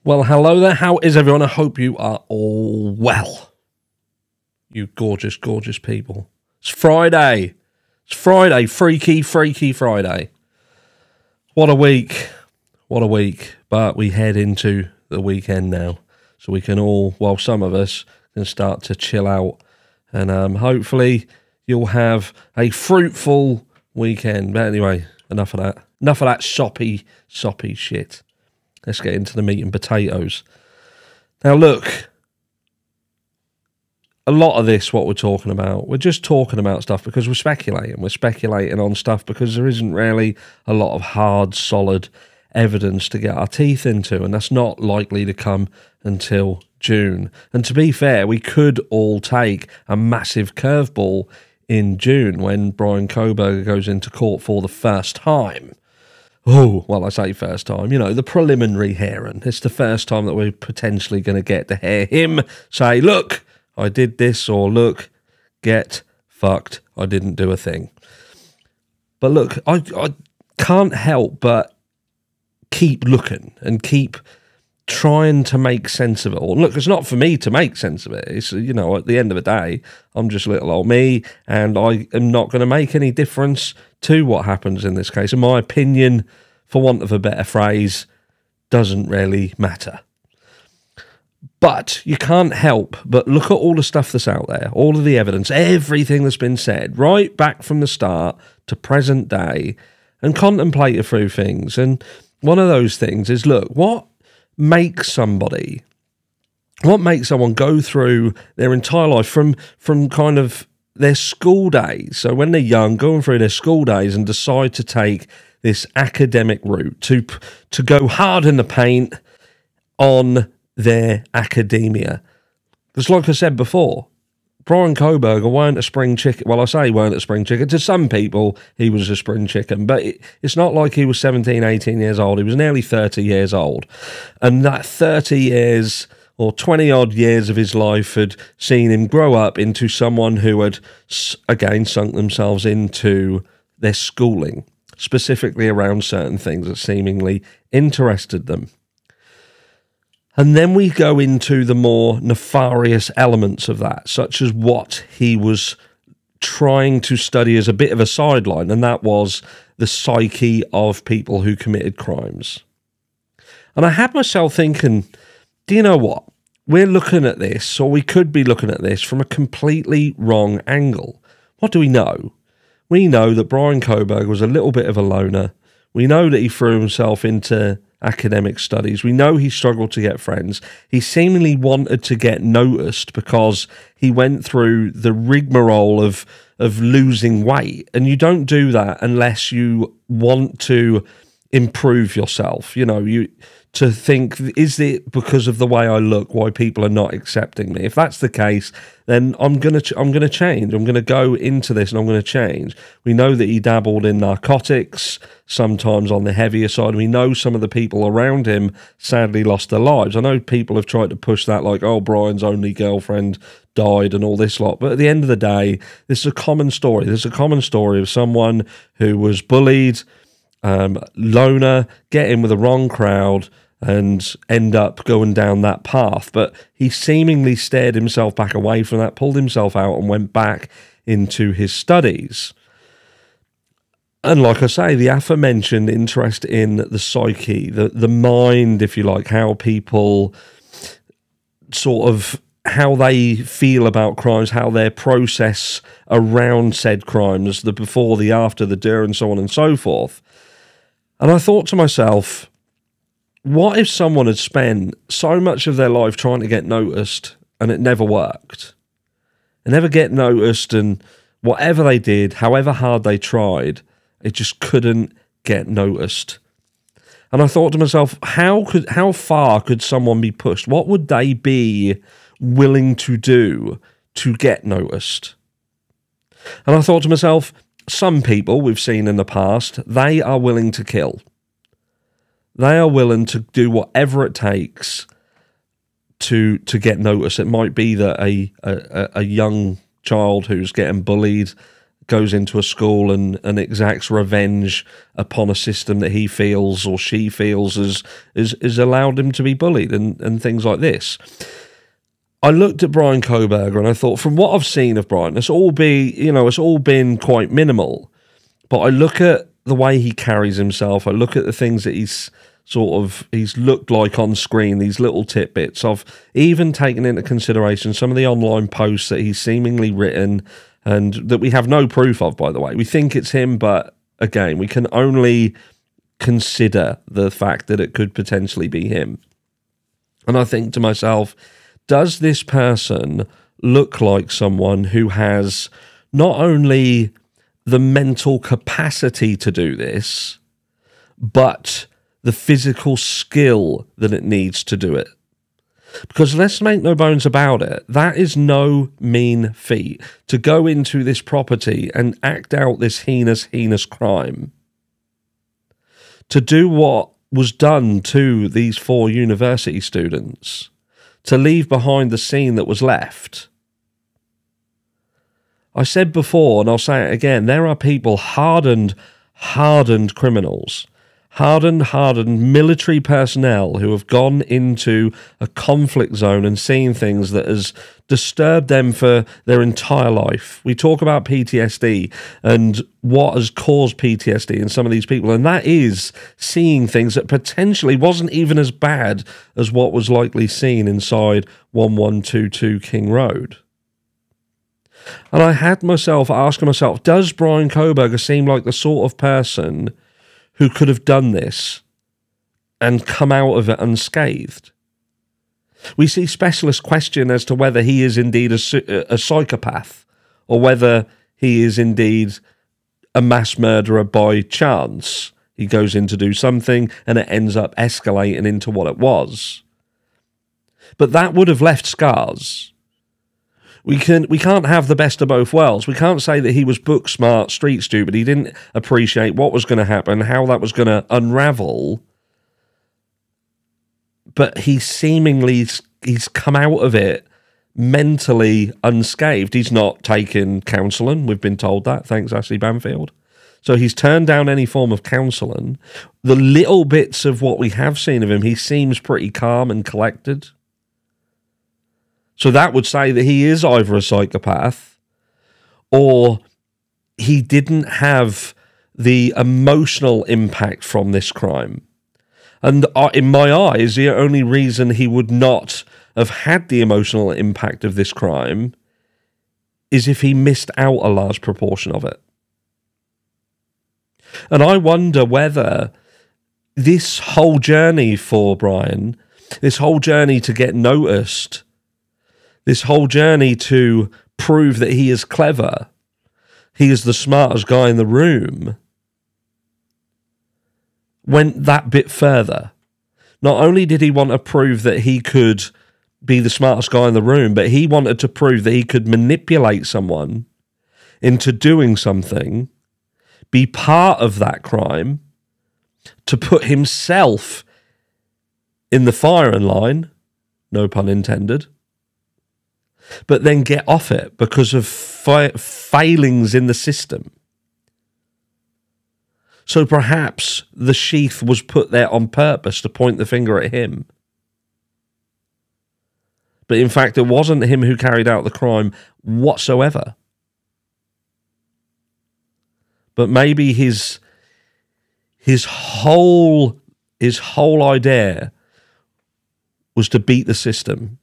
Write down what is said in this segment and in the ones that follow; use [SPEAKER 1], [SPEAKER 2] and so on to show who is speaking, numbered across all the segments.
[SPEAKER 1] Well, hello there. How is everyone? I hope you are all well. You gorgeous, gorgeous people. It's Friday. It's Friday. Freaky, freaky Friday. What a week. What a week. But we head into the weekend now. So we can all, well, some of us can start to chill out. And hopefully you'll have a fruitful weekend. But anyway, enough of that. Enough of that soppy shit. Let's get into the meat and potatoes. Now, look, a lot of this, what we're talking about, we're just talking about stuff because we're speculating. We're speculating on stuff because there isn't really a lot of hard, solid evidence to get our teeth into, and that's not likely to come until June. And to be fair, we could all take a massive curveball in June when Bryan Kohberger goes into court for the first time. Oh, well, I say first time, you know, the preliminary hearing. It's the first time that we're potentially going to get to hear him say, look, I did this, or look, get fucked, I didn't do a thing. But look, I can't help but keep looking and keep trying to make sense of it all. And look, it's not for me to make sense of it. It's, you know, at the end of the day, I'm just little old me, and I am not going to make any difference to what happens in this case. In my opinion, for want of a better phrase, doesn't really matter. But you can't help but look at all the stuff that's out there, all of the evidence, everything that's been said, right back from the start to present day, and contemplate through things. And one of those things is, look, what makes someone go through their entire life from kind of their school days, so when they're young, going through their school days and decide to take this academic route, to go hard in the paint on their academia. Because like I said before, Bryan Kohberger weren't a spring chicken. Well, I say weren't a spring chicken. To some people, he was a spring chicken, but it's not like he was 17, 18 years old. He was nearly 30 years old. And that 30 years or 20-odd years of his life had seen him grow up into someone who had, again, sunk themselves into their schooling, specifically around certain things that seemingly interested them. And then we go into the more nefarious elements of that, such as what he was trying to study as a bit of a sideline, and that was the psyche of people who committed crimes. And I had myself thinking, do you know what? We're looking at this, or we could be looking at this, from a completely wrong angle. What do we know? We know that Bryan Kohberger was a little bit of a loner. We know that he threw himself into academic studies. We know he struggled to get friends. He seemingly wanted to get noticed because he went through the rigmarole of losing weight. And you don't do that unless you want to improve yourself. You know, to think, is it because of the way I look why people are not accepting me? If that's the case, then I'm gonna change. I'm gonna go into this and I'm gonna change. We know that he dabbled in narcotics, sometimes on the heavier side. We know some of the people around him sadly lost their lives. I know people have tried to push that, like, oh, Bryan's only girlfriend died and all this lot. But at the end of the day, this is a common story. There's a common story of someone who was bullied, loner, get in with the wrong crowd, and end up going down that path. But he seemingly stared himself back away from that, pulled himself out, and went back into his studies. And like I say, the aforementioned interest in the psyche, the mind, if you like, how people sort of, how they feel about crimes, how their process around said crimes, the before, the after, the during, and so on and so forth. And I thought to myself, what if someone had spent so much of their life trying to get noticed and it never worked? They never get noticed, and whatever they did, however hard they tried, it just couldn't get noticed. And I thought to myself, how far could someone be pushed? What would they be willing to do to get noticed? And I thought to myself, some people we've seen in the past, they are willing to kill. They are willing to do whatever it takes to get noticed. It might be that a young child who's getting bullied goes into a school and exacts revenge upon a system that he feels or she feels is allowed him to be bullied and things like this. I looked at Bryan Kohberger and I thought, from what I've seen of Bryan, it's all been quite minimal. But I look at the way he carries himself. I look at the things that he's looked like on screen, these little tidbits. I've even taken into consideration some of the online posts that he's seemingly written and that we have no proof of, by the way. We think it's him, but again, we can only consider the fact that it could potentially be him. And I think to myself, does this person look like someone who has not only the mental capacity to do this, but the physical skill that it needs to do it? Because let's make no bones about it, that is no mean feat to go into this property and act out this heinous crime. To do what was done to these 4 university students, to leave behind the scene that was left. I said before, and I'll say it again, there are people, hardened criminals, hardened military personnel who have gone into a conflict zone and seen things that has disturbed them for their entire life. We talk about PTSD and what has caused PTSD in some of these people, and that is seeing things that potentially wasn't even as bad as what was likely seen inside 1122 King Road. And I had myself asking myself, does Bryan Kohberger seem like the sort of person who could have done this and come out of it unscathed? We see specialists question as to whether he is indeed a psychopath or whether he is indeed a mass murderer by chance. He goes in to do something and it ends up escalating into what it was. But that would have left scars. We can't have the best of both worlds. We can't say that he was book smart, street stupid. He didn't appreciate what was going to happen, how that was going to unravel. But he's come out of it mentally unscathed. He's not taken counselling. We've been told that. Thanks, Ashley Banfield. So he's turned down any form of counselling. The little bits of what we have seen of him, he seems pretty calm and collected. So that would say that he is either a psychopath or he didn't have the emotional impact from this crime. And in my eyes, the only reason he would not have had the emotional impact of this crime is if he missed out a large proportion of it. And I wonder whether this whole journey for Bryan, this whole journey to get noticed, this whole journey to prove that he is clever, he is the smartest guy in the room, went that bit further. Not only did he want to prove that he could be the smartest guy in the room, but he wanted to prove that he could manipulate someone into doing something, be part of that crime, to put himself in the firing line, no pun intended, but then get off it because of failings in the system. So perhaps the sheath was put there on purpose to point the finger at him. But in fact, it wasn't him who carried out the crime whatsoever. But maybe his whole idea was to beat the system,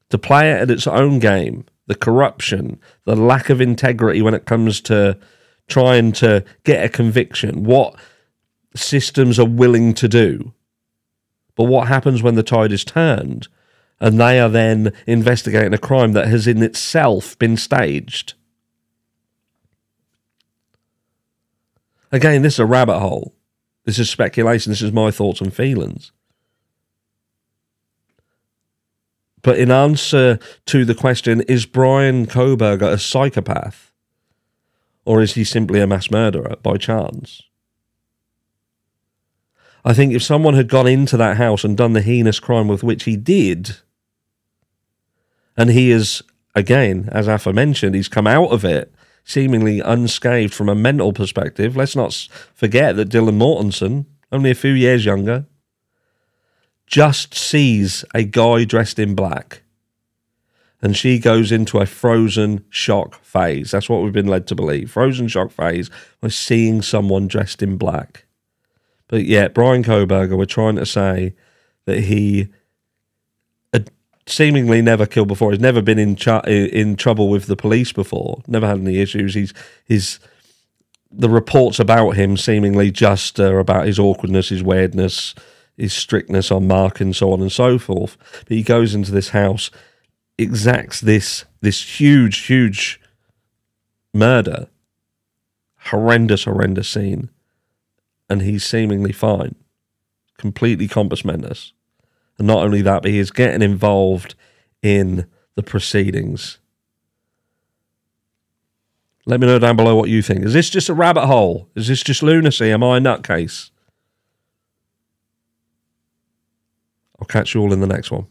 [SPEAKER 1] to play it at its own game, the corruption, the lack of integrity when it comes to trying to get a conviction, what systems are willing to do. But what happens when the tide is turned and they are then investigating a crime that has in itself been staged? Again, this is a rabbit hole. This is speculation. This is my thoughts and feelings. But in answer to the question, is Bryan Kohberger a psychopath? Or is he simply a mass murderer by chance? I think if someone had gone into that house and done the heinous crime with which he did, and he is, again, as aforementioned, he's come out of it seemingly unscathed from a mental perspective. Let's not forget that Dylan Mortensen, only a few years younger, just sees a guy dressed in black. And she goes into a frozen shock phase. That's what we've been led to believe. Frozen shock phase by seeing someone dressed in black. But yet, Bryan Kohberger, we're trying to say that he had seemingly never killed before. He's never been in trouble with the police before. Never had any issues. The reports about him seemingly just are about his awkwardness, his weirdness, his strictness on mark, and so on and so forth. But he goes into this house, exacts this huge murder, horrendous scene, and he's seemingly fine, completely compass mentis. And not only that, but he is getting involved in the proceedings. Let me know down below what you think. Is this just a rabbit hole? Is this just lunacy? Am I a nutcase? I'll catch you all in the next one.